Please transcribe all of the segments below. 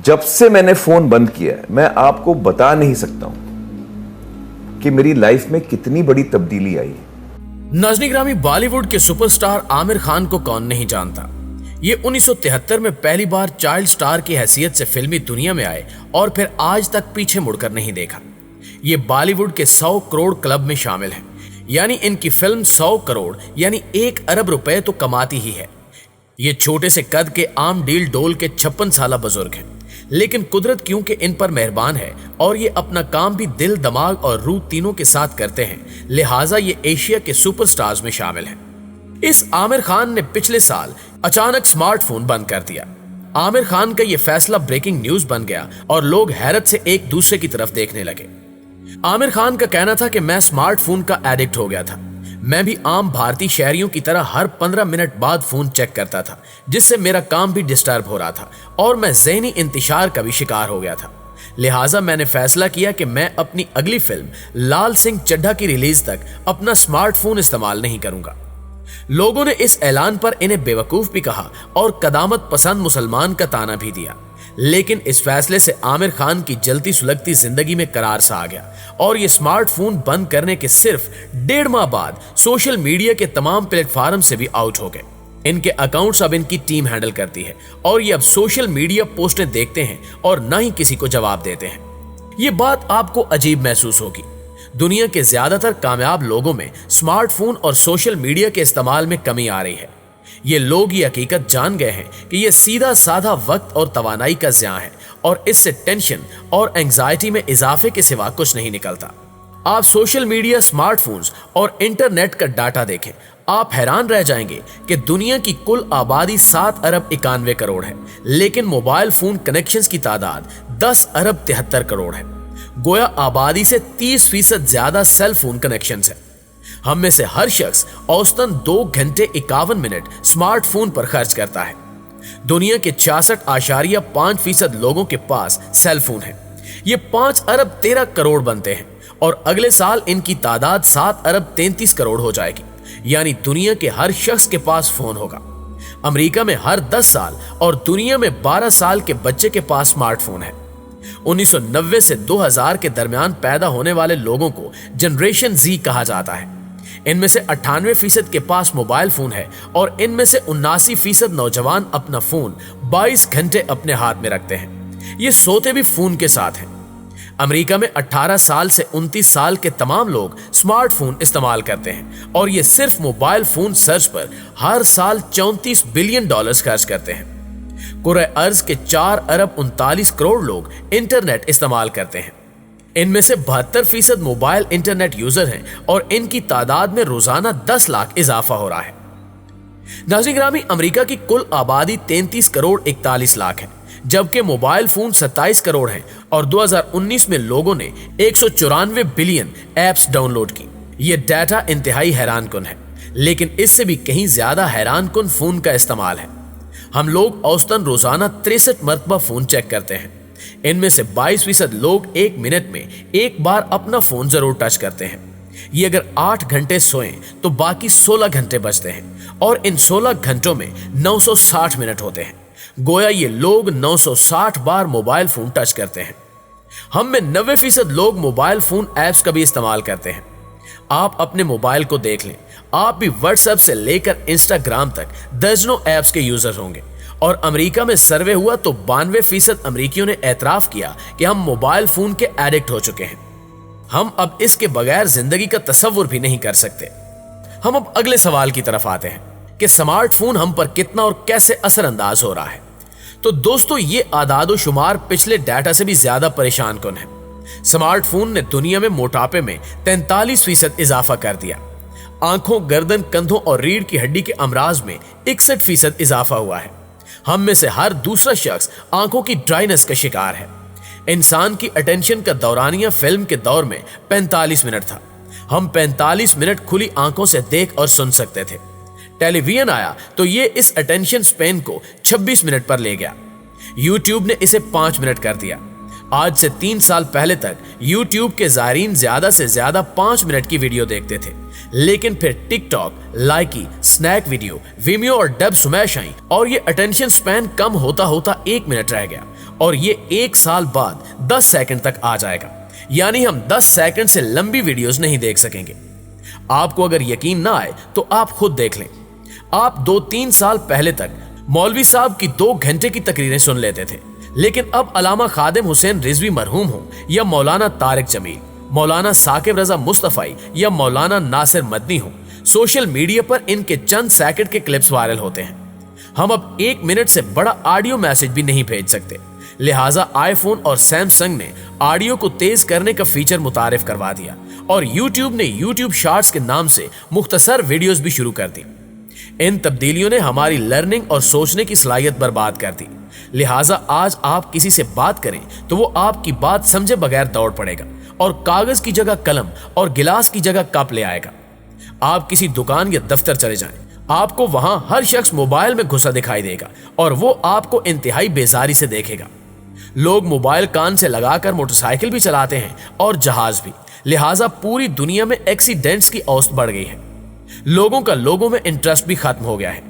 जब से मैंने फोन बंद किया है मैं आपको बता नहीं सकता हूं कि मेरी लाइफ में कितनी बड़ी तब्दीली आई है। नाज़रीन ग्रामी, बॉलीवुड के सुपरस्टार आमिर खान को कौन नहीं जानता। ये 1973 में पहली बार चाइल्ड स्टार की हैसियत से फिल्मी दुनिया में आए और फिर आज तक पीछे मुड़कर नहीं देखा। ये बॉलीवुड के 100 करोड़ क्लब में शामिल है, यानी इनकी फिल्म 100 करोड़ यानी 1 अरब रुपए तो कमाती ही है। ये छोटे से कद के आम डील डोल के 56 साला बुजुर्ग हैं, लेकिन कुदरत क्योंकि इन पर मेहरबान है और ये अपना काम भी दिल, दिमाग और रूह तीनों के साथ करते हैं, लिहाजा ये एशिया के सुपरस्टार्स में शामिल हैं। इस आमिर खान ने पिछले साल अचानक स्मार्टफोन बंद कर दिया। आमिर खान का ये फैसला ब्रेकिंग न्यूज बन गया और लोग हैरत से एक दूसरे की तरफ देखने लगे। आमिर खान का कहना था कि मैं स्मार्टफोन का एडिक्ट हो गया था। मैं भी आम भारतीय शहरियों की तरह हर 15 मिनट बाद फोन चेक करता था, जिससे मेरा काम भी डिस्टर्ब हो रहा था और मैं ज़हनी इंतशार का भी शिकार हो गया था। लिहाजा मैंने फैसला किया कि मैं अपनी अगली फिल्म लाल सिंह चड्ढा की रिलीज तक अपना स्मार्टफोन इस्तेमाल नहीं करूंगा। लोगों ने इस ऐलान पर इन्हें बेवकूफ भी कहा और कदामत पसंद मुसलमान का ताना भी दिया, लेकिन इस फैसले से आमिर खान की जलती सुलगती जिंदगी में करार सा आ गया और ये स्मार्टफोन बंद करने के सिर्फ 1.5 माह बाद सोशल मीडिया के तमाम प्लेटफॉर्म से भी आउट हो गए। इनके अकाउंट्स अब इनकी टीम हैंडल करती है और ये अब सोशल मीडिया पोस्टें देखते हैं और ना ही किसी को जवाब देते हैं। ये बात आपको अजीब महसूस होगी। दुनिया के ज्यादातर कामयाब लोगों में स्मार्टफोन और सोशल मीडिया के इस्तेमाल में कमी आ रही है। ये लोग ये हकीकत जान गए हैं कि ये सीधा साधा वक्त और तवानाई का ज़िया है और इससे टेंशन और एंजाइटी में इजाफे के सिवा कुछ नहीं निकलता। आप सोशल मीडिया, स्मार्टफोन्स और इंटरनेट का डाटा देखें, आप हैरान रह जाएंगे कि दुनिया की कुल आबादी 7 अरब 91 करोड़ है, लेकिन मोबाइल फोन कनेक्शंस की तादाद 10 अरब 73 करोड़ है। गोया आबादी से 30% ज्यादा सेल फोन कनेक्शंस है। हम में से हर शख्स औसतन 2 घंटे 51 मिनट स्मार्टफोन पर खर्च करता है। दुनिया के 66.5% लोगों के पास सेल फोन है। ये 5 अरब 13 करोड़ बनते हैं और अगले साल इनकी तादाद 7 अरब 33 करोड़ हो जाएगी, यानी दुनिया के हर शख्स के पास फोन होगा। अमेरिका में हर 10 साल और दुनिया में 12 साल के बच्चे के पास स्मार्टफोन है। 1990 से 2000 के दरमियान पैदा होने वाले लोगों को जनरेशन जी कहा जाता है। इनमें से 98% के पास मोबाइल फोन है और इनमें से 79% नौजवान अपना फोन 22 घंटे अपने हाथ में रखते हैं। ये सोते भी फोन के साथ हैं। अमेरिका में 18 साल से 29 साल के तमाम लोग स्मार्टफोन इस्तेमाल करते हैं और ये सिर्फ मोबाइल फोन सर्च पर हर साल $34 बिलियन खर्च करते हैं। कुरे अर्ज के 4 अरब 39 करोड़ लोग इंटरनेट इस्तेमाल करते हैं। इनमें से 72% मोबाइल इंटरनेट यूजर हैं और इनकी तादाद में रोजाना 10 लाख इजाफा हो रहा है। नाज़रीन ग्रामी, अमेरिका की कुल आबादी 33 करोड़ 41 लाख है, जबकि मोबाइल फोन 27 करोड़ हैं और 2019 में लोगों ने 194 बिलियन ऐप्स डाउनलोड की। यह डाटा इंतहाई हैरानकुन है, लेकिन इससे भी कहीं ज्यादा हैरानकुन फोन का इस्तेमाल है। हम लोग औसतन रोजाना 63 मरतबा फोन चेक करते हैं। इनमें से 22% लोग 1 मिनट में एक बार अपना फोन जरूर टच करते हैं। ये अगर 8 घंटे सोएं तो बाकी 16 घंटे बचते हैं और इन 16 घंटों में 960 मिनट होते हैं। गोया ये लोग 960 बार मोबाइल फोन टच करते हैं। हम में 90% लोग मोबाइल फोन ऐप्स का भी इस्तेमाल करते हैं। आप अपने मोबाइल को देख लें, आप भी व्हाट्सएप से लेकर इंस्टाग्राम तक दर्जनों ऐप्स के यूजर होंगे और अमेरिका में सर्वे हुआ तो 92% अमेरिकियों ने एतराफ किया कि हम मोबाइल फोन के एडिक्ट हो चुके हैं। हम अब इसके बगैर जिंदगी का तसव्वुर भी नहीं कर सकते। हम अब अगले सवाल की तरफ आते हैं कि स्मार्टफोन हम पर कितना और कैसे असरअंदाज हो रहा है। तो दोस्तों, ये आदादो शुमार पिछले डाटा से भी ज्यादा परेशान कुन है। स्मार्टफोन ने दुनिया में मोटापे में 43% इजाफा कर दिया। आंखों, गर्दन, कंधों और रीढ़ की हड्डी के अमराज में 61% इजाफा हुआ है। हम में से हर दूसरा शख्स आंखों की ड्राइनेस का शिकार है। इंसान की अटेंशन का दौरानिया फिल्म के दौर में 45 मिनट था। हम 45 मिनट खुली आंखों से देख और सुन सकते थे। टेलीविजन आया तो ये इस अटेंशन स्पेन को 26 मिनट पर ले गया। यूट्यूब ने इसे 5 मिनट कर दिया। आज से 3 साल पहले तक यूट्यूब के ज़ायरीन ज्यादा से ज्यादा 5 मिनट की वीडियो देखते थे, लेकिन फिर टिकटॉक, लाइकी, स्नैक वीडियो, विमियो और डब स्मैश आई और ये अटेंशन स्पैन कम होता होता 1 मिनट रह गया और ये 1 साल बाद 10 सेकंड तक आ जाएगा, यानी हम 10 सेकंड से लंबी वीडियोस नहीं देख सकेंगे। आपको अगर यकीन ना आए तो आप खुद देख लें। आप 2-3 साल पहले तक मौलवी साहब की 2 घंटे की तकरीरें सुन लेते थे, लेकिन अब अलामा खादिम हुसैन रिजवी मरहूम हो या मौलाना तारिक जमील, मौलाना साकिब रजा मुस्तफाई या मौलाना नासिर मदनी हो, सोशल मीडिया पर इनके चंद सेकंड के क्लिप्स वायरल होते हैं। हम अब 1 मिनट से बड़ा ऑडियो मैसेज भी नहीं भेज सकते, लिहाजा आईफोन और सैमसंग ने ऑडियो को तेज करने का फीचर मुतारिफ करवा दिया और यूट्यूब ने यूट्यूब शॉर्ट्स के नाम से मुख्तसर वीडियोस भी शुरू कर दी। इन तब्दीलियों ने हमारी लर्निंग और सोचने की सलाहियत बर्बाद कर दी, लिहाजा आज आप किसी से बात करें तो वो आपकी बात समझे बगैर दौड़ पड़ेगा और कागज की जगह कलम और गिलास की जगह कप ले आएगा। आप किसी दुकान या दफ्तर चले जाएं, आपको वहां हर शख्स मोबाइल में घुसा दिखाई देगा और वो आपको इंतहाई बेजारी से देखेगा। लोग मोबाइल कान से लगाकर मोटरसाइकिल भी चलाते हैं और जहाज भी, लिहाजा पूरी दुनिया में एक्सीडेंट्स की औसत बढ़ गई है। लोगों का लोगों में इंटरेस्ट भी खत्म हो गया है।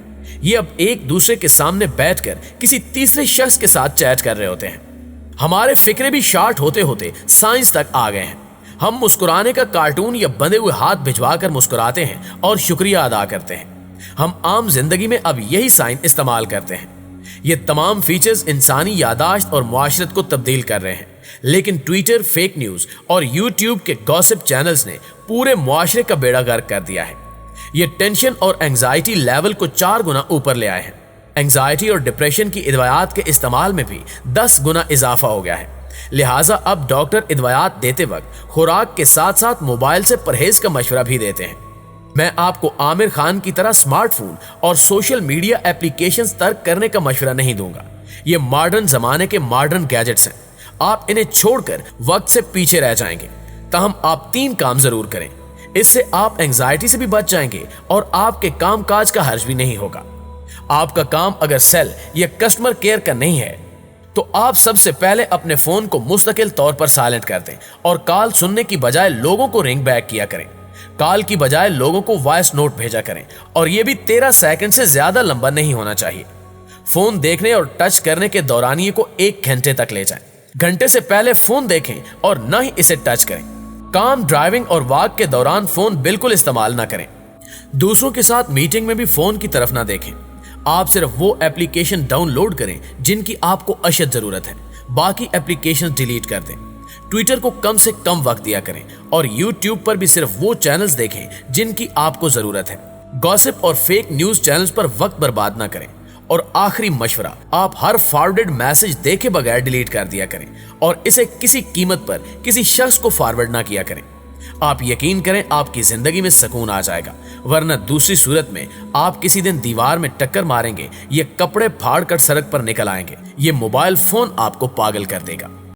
ये अब एक दूसरे के सामने बैठकर किसी तीसरे शख्स के साथ चैट कर रहे होते हैं। हमारे फिक्रे भी शार्ट होते होते साइंस तक आ गए हैं। हम मुस्कुराने का कार्टून या बंधे हुए हाथ भिजवाकर मुस्कुराते हैं और शुक्रिया अदा करते हैं। हम आम जिंदगी में अब यही साइन इस्तेमाल करते हैं। ये तमाम फीचर्स इंसानी यादाश्त और मुआशरत को तब्दील कर रहे हैं, लेकिन ट्विटर, फेक न्यूज और यूट्यूब के गॉसिप चैनल्स ने पूरे मुआशरे का बेड़ा गर्क कर दिया है। ये टेंशन और एंजाइटी लेवल को 4 गुना ऊपर ले आए हैं। एंजाइटी और डिप्रेशन की इदवायात के इस्तेमाल में भी 10 गुना इजाफा हो गया है। लिहाजा अब डॉक्टर इदवायात देते वक्त खुराक के साथ साथ मोबाइल से परहेज का मशवरा भी देते हैं। मैं आपको आमिर खान की तरह स्मार्टफोन और सोशल मीडिया एप्लीकेशंस तर्क करने का मशवरा नहीं दूंगा। ये मॉडर्न जमाने के मॉडर्न गैजेट्स हैं, आप इन्हें छोड़कर वक्त से पीछे रह जाएंगे। ताहम आप 3 काम जरूर करें, इससे आप एंजाइटी से भी बच जाएंगे और आपके काम काज का हर्ज भी नहीं होगा। आपका काम अगर सेल या कस्टमर केयर का नहीं है तो आप सबसे पहले अपने फोन को मुस्तकिल तौर पर साइलेंट कर दें और कॉल सुनने की बजाय लोगों को रिंग बैक किया करें। कॉल की बजाय लोगों को वॉइस नोट भेजा करें और यह भी 13 सेकंड से ज्यादा लंबा नहीं होना चाहिए। फोन देखने और टच करने के दौरानिये को 1 घंटे तक ले जाएं। घंटे से पहले फोन देखें और न ही इसे टच करें। काम, ड्राइविंग और वॉक के दौरान फोन बिल्कुल इस्तेमाल ना करें। दूसरों के साथ मीटिंग में भी फोन की तरफ ना देखें। आप सिर्फ वो एप्लीकेशन डाउनलोड करें जिनकी आपको अशद जरूरत है, बाकी एप्लीकेशन डिलीट कर दें। ट्विटर को कम से कम वक्त दिया करें और यूट्यूब पर भी सिर्फ वो चैनल्स देखें जिनकी आपको जरूरत है। गॉसिप और फेक न्यूज चैनल्स पर वक्त बर्बाद ना करें। और आखिरी मशवरा, आप हर फॉरवर्डेड मैसेज देखे बगैर डिलीट कर दिया करें और इसे किसी कीमत पर किसी शख्स को फॉरवर्ड ना किया करें। आप यकीन करें आपकी जिंदगी में सुकून आ जाएगा, वरना दूसरी सूरत में आप किसी दिन दीवार में टक्कर मारेंगे, ये कपड़े फाड़ कर सड़क पर निकल आएंगे। ये मोबाइल फोन आपको पागल कर देगा।